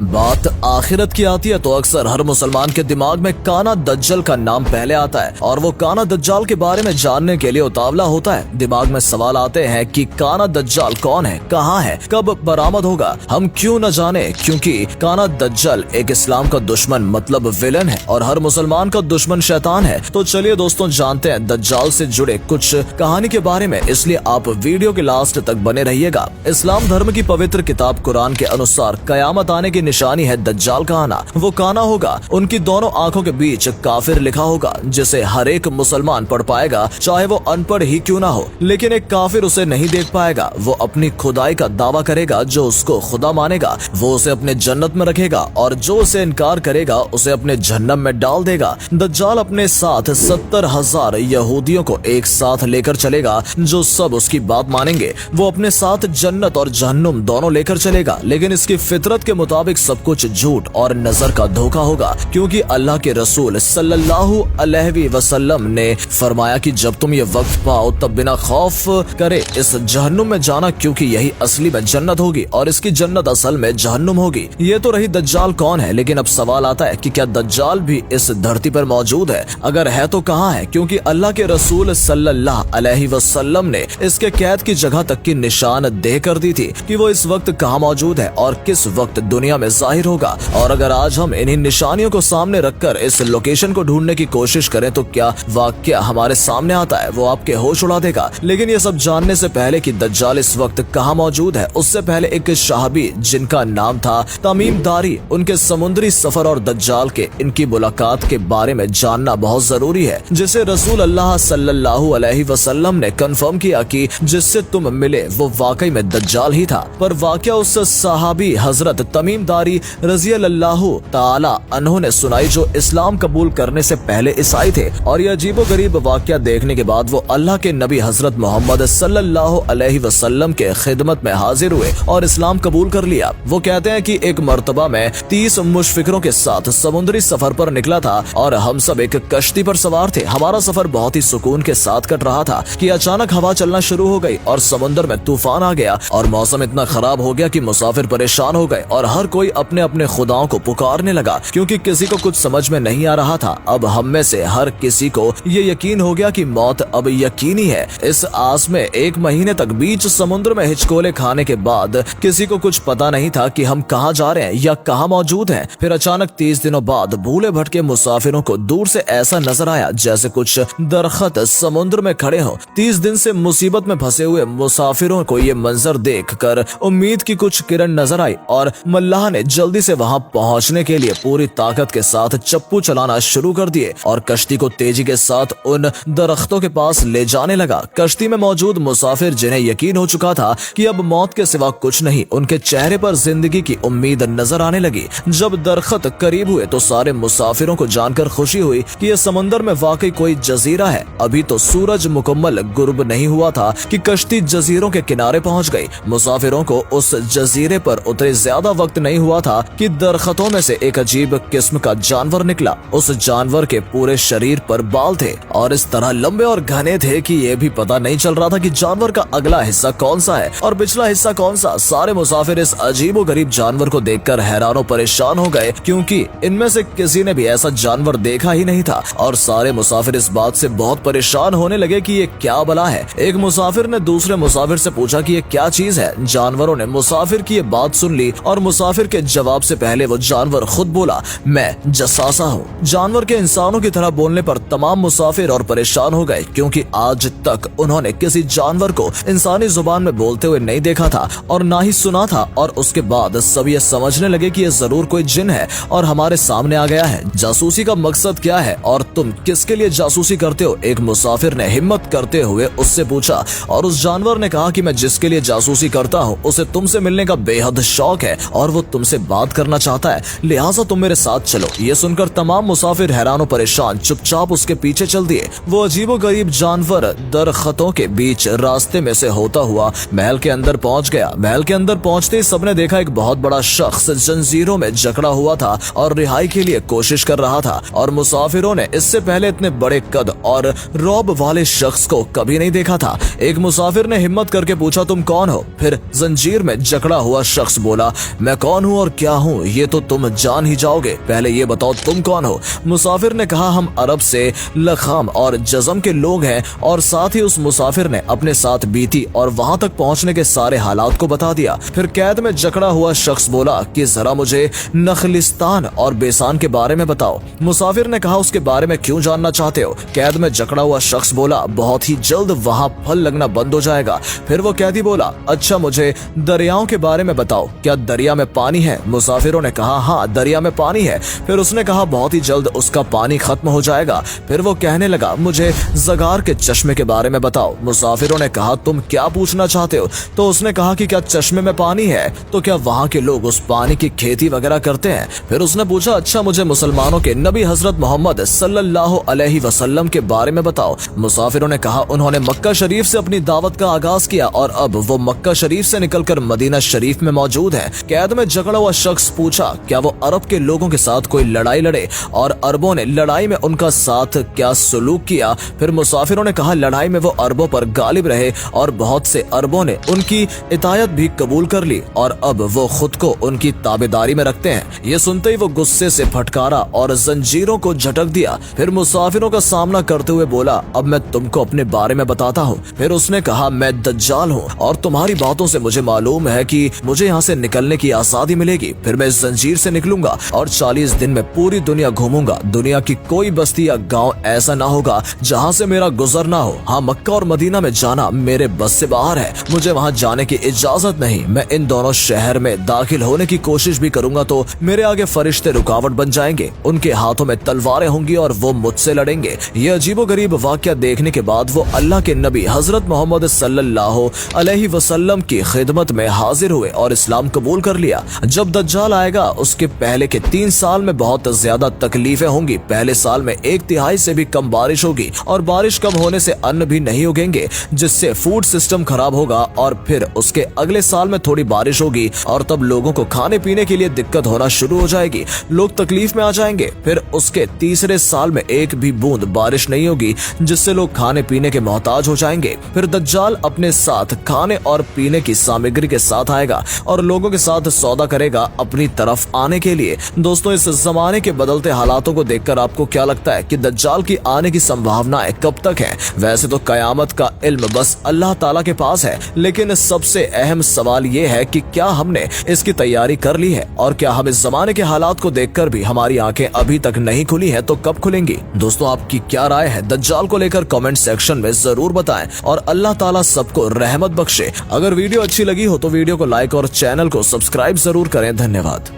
बात आखिरत की आती है तो अक्सर हर मुसलमान के दिमाग में काना दज्जल का नाम पहले आता है और वो काना दज्जाल के बारे में जानने के लिए उतावला होता है। दिमाग में सवाल आते हैं कि काना दज्जाल कौन है, कहाँ है, कब बरामद होगा, हम क्यों न जाने, क्योंकि काना दज्जल एक इस्लाम का दुश्मन मतलब विलन है और हर मुसलमान का दुश्मन शैतान है। तो चलिए दोस्तों जानते हैं दज्जाल से जुड़े कुछ कहानी के बारे में, इसलिए आप वीडियो के लास्ट तक बने रहिएगा। इस्लाम धर्म की पवित्र किताब कुरान के अनुसार कयामत आने की निशानी है दज्जाल का आना। वो काना होगा, उनकी दोनों आंखों के बीच काफिर लिखा होगा जिसे हर एक मुसलमान पढ़ पाएगा, चाहे वो अनपढ़ ही क्यों ना हो। लेकिन एक काफिर उसे नहीं देख पाएगा। वो अपनी खुदाई का दावा करेगा, जो उसको खुदा मानेगा वो उसे अपने जन्नत में रखेगा और जो उसे इनकार करेगा उसे अपने जहन्नम में डाल देगा। दज्जाल अपने साथ 70,000 यहूदियों को एक साथ लेकर चलेगा जो सब उसकी बात मानेंगे। वो अपने साथ जन्नत और जहन्नुम दोनों लेकर चलेगा, लेकिन इसकी फितरत के मुताबिक सब कुछ झूठ और नजर का धोखा होगा, क्योंकि अल्लाह के रसूल सल्लल्लाहु अलैहि वसल्लम ने फरमाया कि जब तुम ये वक्त पाओ तब बिना खौफ करे इस जहन्नुम में जाना, क्योंकि यही असली में जन्नत होगी और इसकी जन्नत असल में जहन्नुम होगी। ये तो रही दज्जाल कौन है, लेकिन अब सवाल आता है कि क्या दज्जाल भी इस धरती पर मौजूद है? अगर है तो कहाँ है? क्योंकि अल्लाह के रसूल सल्लल्लाहु अलैहि वसल्लम ने इसके कैद की जगह तक की निशान दे कर दी थी कि वो इस वक्त कहाँ मौजूद है और किस वक्त दुनिया में जाहिर होगा। और अगर आज हम इन्हीं निशानियों को सामने रखकर इस लोकेशन को ढूंढने की कोशिश करें तो क्या वाक्य हमारे सामने आता है वो आपके होश उड़ा देगा। लेकिन ये सब जानने से पहले कि दज्जाल इस वक्त कहाँ मौजूद है, उससे पहले एक शहाबी जिनका नाम था तमीम दारी, उनके समुद्री सफर और दज्जाल के इनकी मुलाकात के बारे में जानना बहुत जरूरी है, जिसे रसूल अल्लाह सल्लल्लाहु अलैहि वसल्लम ने कंफर्म किया कि जिससे तुम मिले वो वाकई में दज्जाल ही था। पर वाकया उस सहाबी हजरत तमीम दारी रज़ी अल्लाहु ताला अन्हु ने सुनाई जो इस्लाम कबूल करने से पहले ईसाई थे। और यह अजीबोगरीब वाकया देखने के बाद वो अल्लाह के नबी हजरत मोहम्मद सल्लल्लाहु अलैहि वसल्लम के खिदमत में हाजिर हुए और इस्लाम कबूल कर लिया। वो कहते हैं कि एक मर्तबा में 30 मुशफिकरों के साथ समुद्री सफर पर निकला था और हम सब एक कश्ती पर सवार थे। हमारा सफर बहुत ही सुकून के साथ कट रहा था कि अचानक हवा चलना शुरू हो गई और समुद्र में तूफान आ गया और मौसम इतना खराब हो गया कि मुसाफिर परेशान हो गए और हर कोई अपने अपने खुदाओं को पुकारने लगा, क्योंकि किसी को कुछ समझ में नहीं आ रहा था। अब हम में से हर किसी को ये यकीन हो गया कि मौत अब यकीनी है। इस आस में 1 महीने तक बीच समुद्र में हिचकोले खाने के बाद किसी को कुछ पता नहीं था कि हम कहाँ जा रहे हैं या कहाँ मौजूद हैं। फिर अचानक 30 दिनों बाद भूले भटके मुसाफिरों को दूर से ऐसा नजर आया जैसे कुछ दरख्त समुद्र में खड़े हो। 30 दिन से मुसीबत में फंसे हुए मुसाफिरों को ये मंजर देखकर उम्मीद की कुछ किरण नजर आई और मल्लाह ने जल्दी से वहां पहुंचने के लिए पूरी ताकत के साथ चप्पू चलाना शुरू कर दिए और कश्ती को तेजी के साथ उन दरख्तों के पास ले जाने लगा। कश्ती में मौजूद मुसाफिर जिन्हें यकीन हो चुका था कि अब मौत के सिवा कुछ नहीं, उनके चेहरे पर जिंदगी की उम्मीद नजर आने लगी। जब दरख्त करीब हुए तो सारे मुसाफिरों को जानकर खुशी हुई कि यह समंदर में वाकई कोई जजीरा है। अभी तो सूरज मुकम्मल गुरूब नहीं हुआ था कि कश्ती जजीरों के किनारे पहुंच गई। मुसाफिरों को उस जजीरे पर उतरे ज्यादा वक्त नहीं हुआ था कि दरख्तों में से एक अजीब किस्म का जानवर निकला। उस जानवर के पूरे शरीर पर बाल थे और इस तरह लंबे और घने थे कि ये भी पता नहीं चल रहा था कि जानवर का अगला हिस्सा कौन सा है और पिछला हिस्सा कौन सा। सारे मुसाफिर इस अजीबोगरीब जानवर को देखकर हैरान और परेशान हो गए, क्योंकि इनमें से किसी ने भी ऐसा जानवर देखा ही नहीं था और सारे मुसाफिर इस बात से बहुत परेशान होने लगे कि ये क्या बला है। एक मुसाफिर ने दूसरे मुसाफिर से पूछा कि ये क्या चीज है। जानवरों ने मुसाफिर की ये बात सुन ली और मुसाफिर के जवाब से पहले वो जानवर खुद बोला, मैं जसासा हूँ। जानवर के इंसानों की तरह बोलने पर तमाम मुसाफिर और परेशान हो गए, क्योंकि आज तक उन्होंने किसी जानवर को इंसानी जुबान में बोलते हुए नहीं देखा था और ना ही सुना था। और उसके बाद सब ये समझने लगे कि ये जरूर कोई जिन है और हमारे सामने आ गया है। जासूसी का मकसद क्या है और तुम किसके लिए जासूसी करते हो? एक मुसाफिर ने हिम्मत करते हुए उससे पूछा और उस जानवर ने कहा कि मैं जिसके लिए जासूसी करता हूँ उसे तुमसे मिलने का बेहद शौक है और वो तुमसे बात करना चाहता है, लिहाजा तुम मेरे साथ चलो। ये सुनकर तमाम मुसाफिर हैरान और परेशान चुपचाप उसके पीछे चल दिए। वो अजीबोगरीब जानवर दरख्तों के बीच रास्ते में से होता हुआ महल के अंदर पहुंच गया। महल के अंदर पहुंचते ही सबने देखा एक बहुत बड़ा शख्स जंजीरों में जकड़ा हुआ था और रिहाई के लिए कोशिश कर रहा था और मुसाफिरों ने इससे पहले इतने बड़े कद और रौब वाले शख्स को कभी नहीं देखा था। एक मुसाफिर ने हिम्मत करके पूछा, तुम कौन हो? फिर जंजीर में जकड़ा हुआ शख्स बोला, मैं कौन हूँ हूँ और क्या हूँ ये तो तुम जान ही जाओगे, पहले ये बताओ तुम कौन हो। मुसाफिर ने कहा, हम अरब से लखाम और जज़म के लोग हैं। और साथ ही उस मुसाफिर ने अपने साथ बीती और वहां तक पहुंचने के सारे हालात को बता दिया। फिर कैद में जकड़ा हुआ शख्स बोला कि जरा मुझे नखलिस्तान और बेसान के बारे में बताओ। मुसाफिर ने कहा, उसके बारे में क्यों जानना चाहते हो। कैद में जकड़ा हुआ शख्स बोला, बहुत ही जल्द वहाँ फल लगना बंद हो जाएगा। फिर वो कैदी बोला, अच्छा मुझे दरियाओं के बारे में बताओ, क्या दरिया में पानी है। मुसाफिरों ने कहा, हाँ दरिया में पानी है। फिर उसने कहा, बहुत ही जल्द उसका पानी खत्म हो जाएगा। फिर वो कहने लगा, मुझे जगार के चश्मे के बारे में बताओ। मुसाफिरों ने कहा, तुम क्या पूछना चाहते हो। तो उसने कहा कि क्या चश्मे में पानी है, तो क्या वहाँ के लोग उस पानी की खेती वगैरह करते हैं। फिर उसने पूछा, अच्छा मुझे मुसलमानों के नबी हजरत मोहम्मद सल्लल्लाहु अलैहि वसल्लम के बारे में बताओ। मुसाफिरों ने कहा, उन्होंने मक्का शरीफ से अपनी दावत का आगाज किया और अब वो मक्का शरीफ से निकलकर मदीना शरीफ में मौजूद है। कैद में जकड़ा हुआ शख्स पूछा, क्या वो अरब के लोगों के साथ कोई लड़ाई लड़े और अरबों ने लड़ाई में उनका साथ क्या सलूक किया। फिर मुसाफिरों ने कहा, लड़ाई में वो अरबों पर गालिब रहे और बहुत से अरबों ने उनकी इतायत भी कबूल कर ली और अब वो खुद को उनकी ताबेदारी में रखते हैं। ये सुनते ही वो गुस्से से फटकारा और जंजीरों को झटक दिया। फिर मुसाफिरों का सामना करते हुए बोला, अब मैं तुमको अपने बारे में बताता हूँ। फिर उसने कहा, मैं दज्जाल हूँ और तुम्हारी बातों से मुझे मालूम है कि मुझे यहाँ से निकलने की आजादी मिलेगी। फिर मैं इस जंजीर से निकलूंगा और 40 दिन में पूरी दुनिया घूमूंगा। दुनिया की कोई बस्ती या गाँव ऐसा ना होगा जहाँ से मेरा गुजर ना हो। हाँ, मक्का और मदीना में जाना मेरे बस से बाहर है, मुझे वहाँ जाने की इजाजत नहीं। मैं इन दोनों शहर में दाखिल होने की कोशिश भी करूंगा तो मेरे आगे फरिश्ते रुकावट बन जाएंगे, उनके हाथों में तलवारें होंगी और वो मुझसे लड़ेंगे। ये अजीबोगरीब वाकया देखने के बाद वो अल्लाह के नबी हजरत मोहम्मद सल्लल्लाहु अलैहि वसल्लम की खिदमत में हाजिर हुए और इस्लाम कबूल कर लिया। जब दज्जाल आएगा उसके पहले के 3 साल में बहुत ज्यादा तकलीफें होंगी। पहले साल में 1/3 से भी कम बारिश होगी और बारिश कम होने से अन्न भी नहीं उगेंगे, जिससे फूड सिस्टम खराब होगा। और फिर उसके अगले साल में थोड़ी बारिश होगी और तब लोगों को खाने पीने के लिए दिक्कत होना शुरू हो जाएगी, लोग तकलीफ में आ जाएंगे। फिर उसके तीसरे साल में एक भी बूंद बारिश नहीं होगी, जिससे लोग खाने पीने के मोहताज हो जाएंगे। फिर दज्जाल अपने साथ खाने और पीने की सामग्री के साथ आएगा और लोगों के साथ सौदा करेगा अपनी तरफ आने के लिए। दोस्तों, इस जमाने के बदलते हालातों को देखकर आपको क्या लगता है कि दज्जाल की आने की संभावनाएं कब तक है। वैसे तो कयामत का इल्म बस अल्लाह ताला के पास है, लेकिन सबसे अहम सवाल ये है कि क्या हमने इसकी तैयारी कर ली है और क्या हम इस जमाने के हालात को देखकर भी हमारी आंखें अभी तक नहीं खुली हैं तो कब खुलेंगी। दोस्तों, आपकी क्या राय है दज्जाल को लेकर कमेंट सेक्शन में जरूर बताएं और अल्लाह ताला सबको रहमत बख्शे। अगर वीडियो अच्छी लगी हो तो वीडियो को लाइक और चैनल को सब्सक्राइब जरूर करें। धन्यवाद।